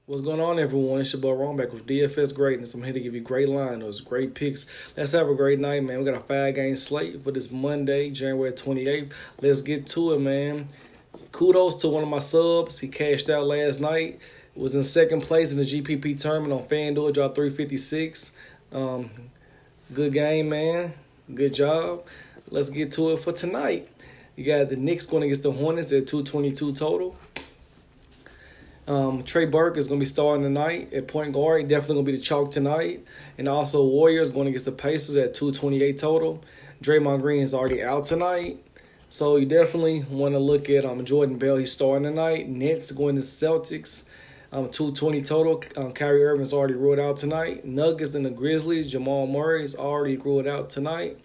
What's going on, everyone? It's your boy Ron back with DFS Greatness. I'm here to give you great liners, great picks. Let's have a great night, man. We got a 5-game slate for this Monday, January 28th. Let's get to it, man. Kudos to one of my subs. He cashed out last night. Was in second place in the GPP tournament on FanDuel, dropped 356. Good game, man. Good job. Let's get to it for tonight. You got the Knicks going against the Hornets at 222 total. Trey Burke is going to be starting tonight at point guard. Definitely going to be the chalk tonight. And also Warriors going against the Pacers at 228 total. Draymond Green is already out tonight. So you definitely want to look at Jordan Bell. He's starting tonight. Nets going to Celtics. 220 total. Kyrie Irving is already ruled out tonight. Nuggets and the Grizzlies. Jamal Murray is already ruled out tonight.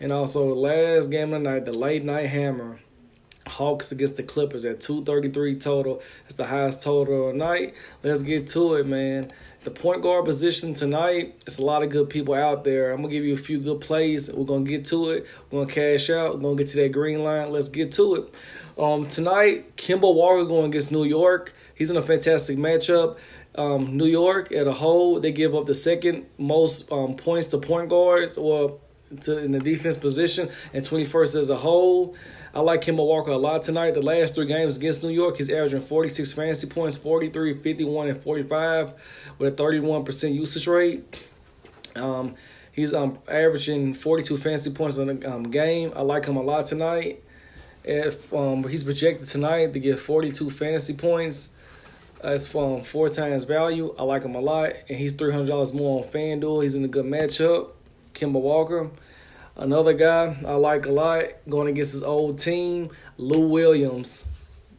And also the last game of the night, the late night hammer. Hawks against the Clippers at 233 total. It's the highest total of the night. Let's get to it, man. The point guard position tonight, it's a lot of good people out there. I'm going to give you a few good plays. We're going to get to it. We're going to cash out. We're going to get to that green line. Let's get to it. Tonight, Kemba Walker going against New York. He's in a fantastic matchup. New York, as a whole, they give up the second most points to point guards or in the defense position, and 21st as a whole. I like Kemba Walker a lot tonight. The last 3 games against New York, he's averaging 46 fantasy points, 43, 51, and 45 with a 31% usage rate. He's averaging 42 fantasy points in a game. I like him a lot tonight. If he's projected tonight to get 42 fantasy points, that's 4 times value. I like him a lot, and he's $300 more on FanDuel. He's in a good matchup. Kemba Walker. Another guy I like a lot going against his old team, Lou Williams.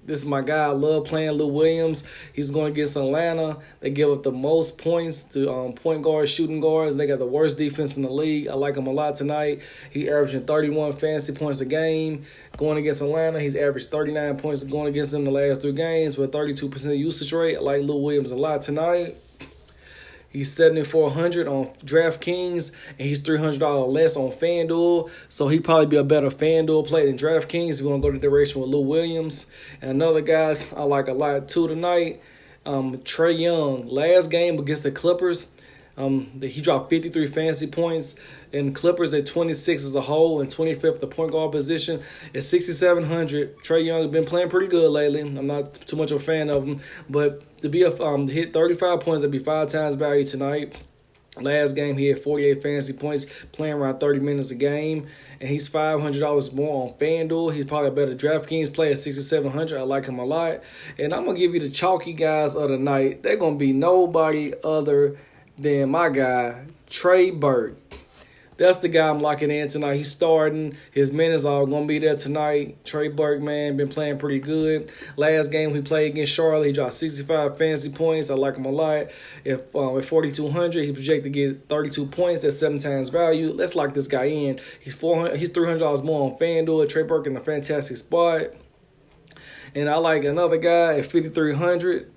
This is my guy. I love playing Lou Williams. He's going against Atlanta. They give up the most points to point guards, shooting guards. They got the worst defense in the league. I like him a lot tonight. He averaging 31 fantasy points a game. Going against Atlanta, he's averaged 39 points going against them the last 3 games with a 32% usage rate. I like Lou Williams a lot tonight. He's 7,400 on DraftKings, and he's $300 less on FanDuel. So he'd probably be a better FanDuel play than DraftKings if you want to go the direction with Lou Williams. And another guy I like a lot too tonight, Trae Young. Last game against the Clippers, he dropped 53 fantasy points, and Clippers at 26 as a whole and 25th the point guard position at 6,700. Trae Young has been playing pretty good lately. I'm not too much of a fan of him, but to hit 35 points, that'd be 5 times value tonight. Last game, he had 48 fantasy points, playing around 30 minutes a game, and he's $500 more on FanDuel. He's probably a better DraftKings play at 6,700. I like him a lot. And I'm going to give you the chalky guys of the night. They're going to be nobody other than my guy, Trey Burke. That's the guy I'm locking in tonight. He's starting. His minutes are going to be there tonight. Trey Burke, man, been playing pretty good. Last game we played against Charlotte, he dropped 65 fantasy points. I like him a lot. If at 4,200, he projected to get 32 points at 7 times value. Let's lock this guy in. He's $300 more on FanDuel. Trey Burke in a fantastic spot. And I like another guy at 5,300.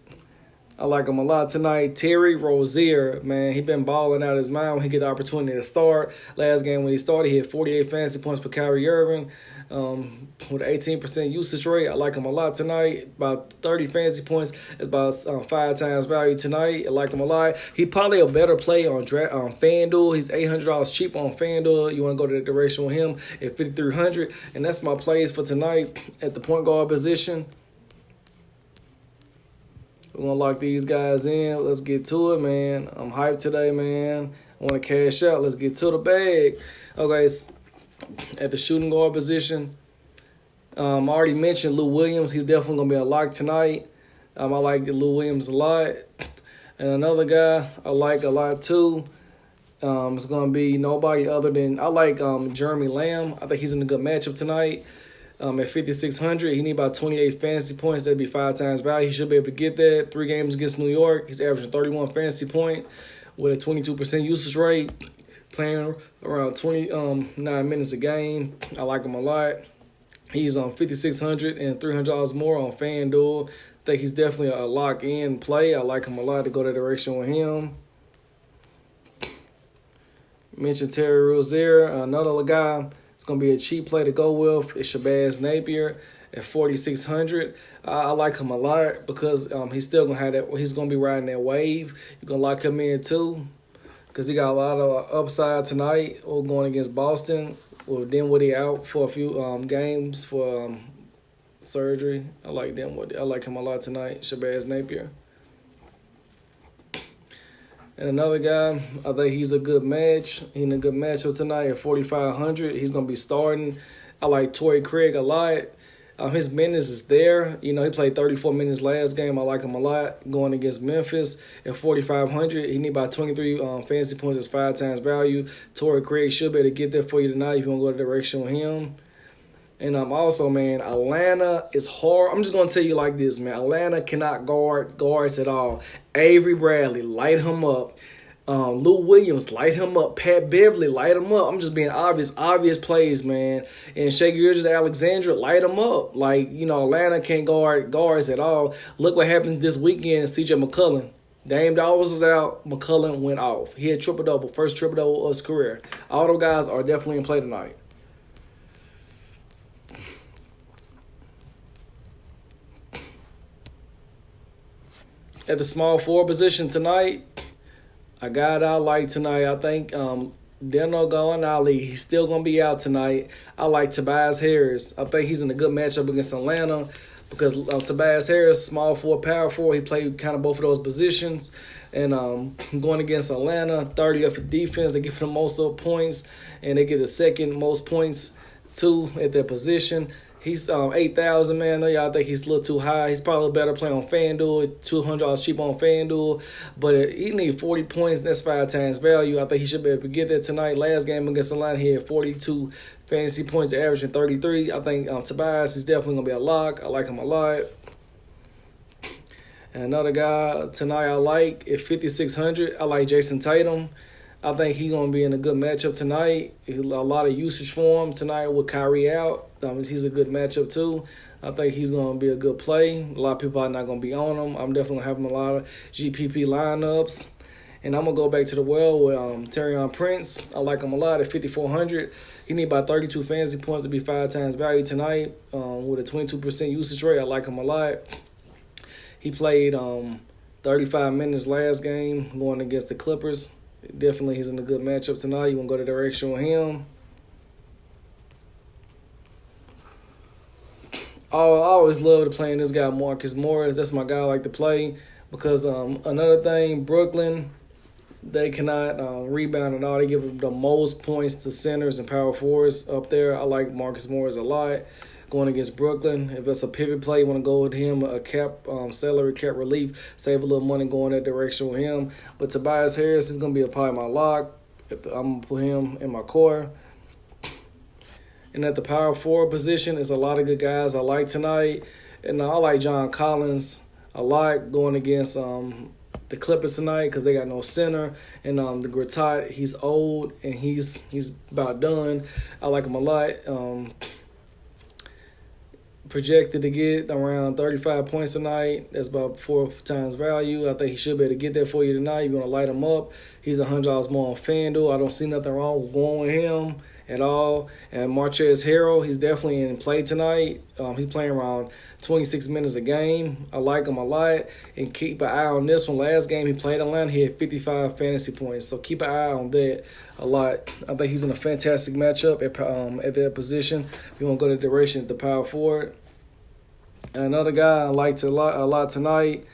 I like him a lot tonight. Terry Rozier, man, he been balling out his mind when he get the opportunity to start. Last game when he started, he had 48 fantasy points for Kyrie Irving with an 18% usage rate. I like him a lot tonight. About 30 fantasy points. It's about 5 times value tonight. I like him a lot. He probably a better play on FanDuel. He's $800 cheap on FanDuel. You want to go to the direction with him at 5,300. And that's my plays for tonight at the point guard position. We're going to lock these guys in. Let's get to it, man. I'm hyped today, man. I want to cash out. Let's get to the bag. Okay, at the shooting guard position, I already mentioned Lou Williams. He's definitely going to be a lock tonight. I like Lou Williams a lot. And another guy I like a lot too, it's going to be nobody other than, I like Jeremy Lamb. I think he's in a good matchup tonight. At 5,600, he need about 28 fantasy points. That'd be 5 times value. He should be able to get that. 3 games against New York. He's averaging 31 fantasy point with a 22% usage rate, playing around 29 minutes a game. I like him a lot. He's on 5,600 and $300 more on FanDuel. I think he's definitely a lock-in play. I like him a lot to go that direction with him. Mentioned Terry Rozier, another guy. It's going to be a cheap play to go with. It's Shabazz Napier at 4,600. I like him a lot because he's still gonna have that. He's gonna be riding that wave. You're gonna lock him in too because he got a lot of upside tonight. Or going against Boston. Well, Dinwiddie out for a few games for surgery. I like Dinwiddie. I like him a lot tonight. Shabazz Napier. And another guy, I think he's a good match. He's in a good matchup tonight at 4,500. He's going to be starting. I like Torrey Craig a lot. His minutes is there. You know, he played 34 minutes last game. I like him a lot. Going against Memphis at 4,500. He need about 23 fantasy points. That's 5 times value. Torrey Craig should be able to get there for you tonight if you want to go the direction with him. And also, man, Atlanta is hard. I'm just going to tell you like this, man. Atlanta cannot guard guards at all. Avery Bradley, light him up. Lou Williams, light him up. Pat Beverly, light him up. I'm just being obvious plays, man. And Shea Gilgeous-Alexander, light him up. Like, you know, Atlanta can't guard guards at all. Look what happened this weekend, C.J. McCollum. Dame Dawes is out. McCollum went off. He had triple-double, first triple-double of his career. All those guys are definitely in play tonight. At the small forward position tonight, I got I like tonight. I think Daniel Gallinari, he's still going to be out tonight. I like Tobias Harris. I think he's in a good matchup against Atlanta because Tobias Harris, small forward, power forward, he played kind of both of those positions. And going against Atlanta, 30th for defense, they give him most of the points, and they get the second most points, too, at their position. He's 8,000, man. Y'all think he's a little too high. He's probably a better player on FanDuel. $200 cheap on FanDuel. But he needs 40 points. That's 5 times value. I think he should be able to get that tonight. Last game against Atlanta, he had 42 fantasy points, averaging 33. I think Tobias is definitely going to be a lock. I like him a lot. And another guy tonight I like at 5,600, I like Jason Tatum. I think he's going to be in a good matchup tonight. A lot of usage for him tonight with Kyrie out. He's a good matchup too. I think he's going to be a good play. A lot of people are not going to be on him. I'm definitely having a lot of GPP lineups. And I'm going to go back to the well with Taurean Prince. I like him a lot at 5,400. He need about 32 fantasy points to be 5 times value tonight with a 22% usage rate. I like him a lot. He played 35 minutes last game going against the Clippers. Definitely he's in a good matchup tonight. You want to go the direction with him. I always loved playing this guy, Marcus Morris. That's my guy I like to play because another thing, Brooklyn, they cannot rebound at all. They give the most points to centers and power forwards up there. I like Marcus Morris a lot. Going against Brooklyn, if it's a pivot play, you want to go with him, a salary cap relief, save a little money going that direction with him. But Tobias Harris is going to be a part of my lock. I'm going to put him in my core. And at the power forward position, there's a lot of good guys I like tonight. And I like John Collins a lot going against the Clippers tonight because they got no center. And the Gritat, he's old and he's about done. I like him a lot. Projected to get around 35 points tonight. That's about 4 times value. I think he should be able to get that for you tonight. You're going to light him up. He's $100 more on FanDuel. I don't see nothing wrong with going with him at all. And Marquez Harrell, he's definitely in play tonight. He's playing around 26 minutes a game. I like him a lot. And keep an eye on this one. Last game he played Atlanta, he had 55 fantasy points. So keep an eye on that a lot. I think he's in a fantastic matchup at that position. You want to go the direction at the power forward. And another guy I liked a lot tonight,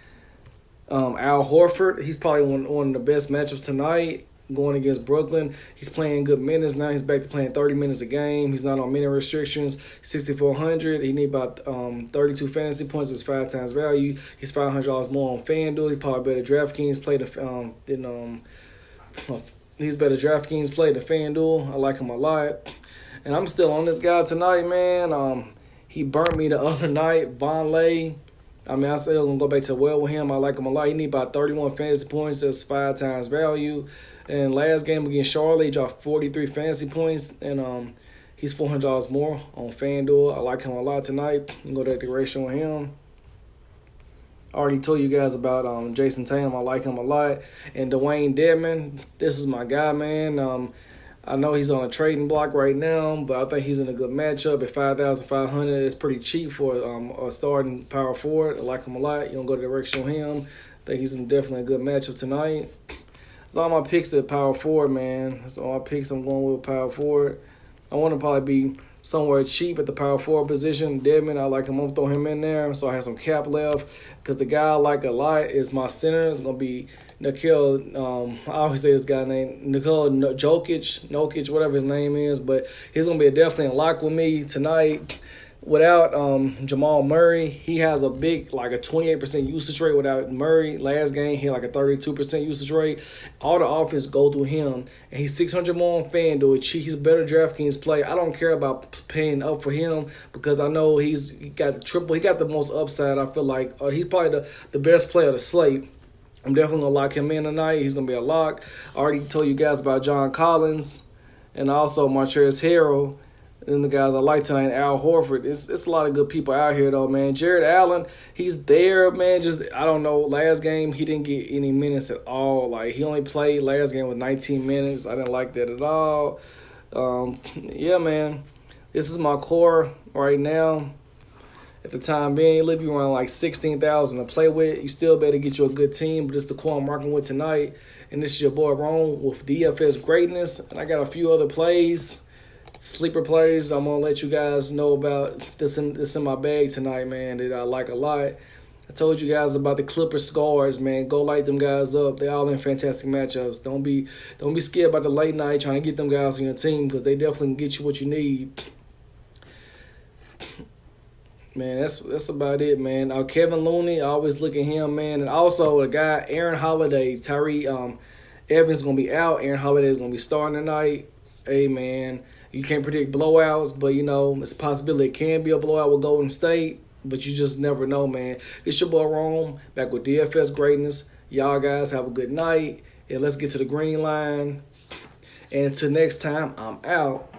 Al Horford. He's probably one of the best matchups tonight going against Brooklyn. He's playing good minutes now. He's back to playing 30 minutes a game. He's not on minute restrictions. 6,400. He need about 32 fantasy points. It's 5 times value. He's $500 more on FanDuel. He's probably better DraftKings play than he's better DraftKings play than FanDuel. I like him a lot. And I'm still on this guy tonight, man. He burnt me the other night, Vonleh. I'm still going to go back to well with him. I like him a lot. He need about 31 fantasy points. That's 5 times value. And last game against Charlotte, he dropped 43 fantasy points. And he's $400 more on FanDuel. I like him a lot tonight. You can go that direction with him. I already told you guys about Jason Tatum. I like him a lot. And Dwayne Dedman, this is my guy, man. I know he's on a trading block right now, but I think he's in a good matchup at 5,500. It's pretty cheap for a starting power forward. I like him a lot. You don't go the direction on him. I think he's in definitely a good matchup tonight. That's all my picks at power forward, man. That's all my picks. I'm going with power forward. I want to probably be somewhere cheap at the power forward position. Deadman, I like him. I'm going to throw him in there. So I have some cap left. Because the guy I like a lot is my center. It's going to be Nikola, I always say this guy named Nikola Jokic, whatever his name is. But he's going to be definitely a lock with me tonight. Without Jamal Murray, he has a big, like a 28% usage rate. Without Murray, last game, he had like a 32% usage rate. All the offense go through him. And he's 600 more on FanDuel. He's a better DraftKings play. I don't care about paying up for him because I know he got the triple. He got the most upside, I feel like. He's probably the best player of the slate. I'm definitely going to lock him in tonight. He's going to be a lock. I already told you guys about John Collins and also Montrezl Harrell. And the guys I like tonight, Al Horford. It's a lot of good people out here, though, man. Jared Allen, he's there, man. Just, I don't know, last game, he didn't get any minutes at all. Like, he only played last game with 19 minutes. I didn't like that at all. Yeah, man. This is my core right now. At the time being, leave you around like 16,000 to play with. You still better get you a good team, but it's the core I'm working with tonight. And this is your boy, Ron, with DFS Greatness. And I got a few other plays. Sleeper plays I'm going to let you guys know about this in my bag tonight, man, that I like a lot. I told you guys about the Clippers guards, man. Go light them guys up. They all in fantastic matchups. Don't be scared about the late night trying to get them guys on your team because they definitely can get you what you need. Man, that's about it, man. Kevin Looney, I always look at him, man. And also the guy, Aaron Holiday, Tyree Evans is going to be out. Aaron Holiday is going to be starting tonight. Hey, man. You can't predict blowouts, but, you know, it's a possibility it can be a blowout with Golden State, but you just never know, man. This your boy, Rome, back with DFS Greatness. Y'all guys have a good night, and let's get to the green line. And until next time, I'm out.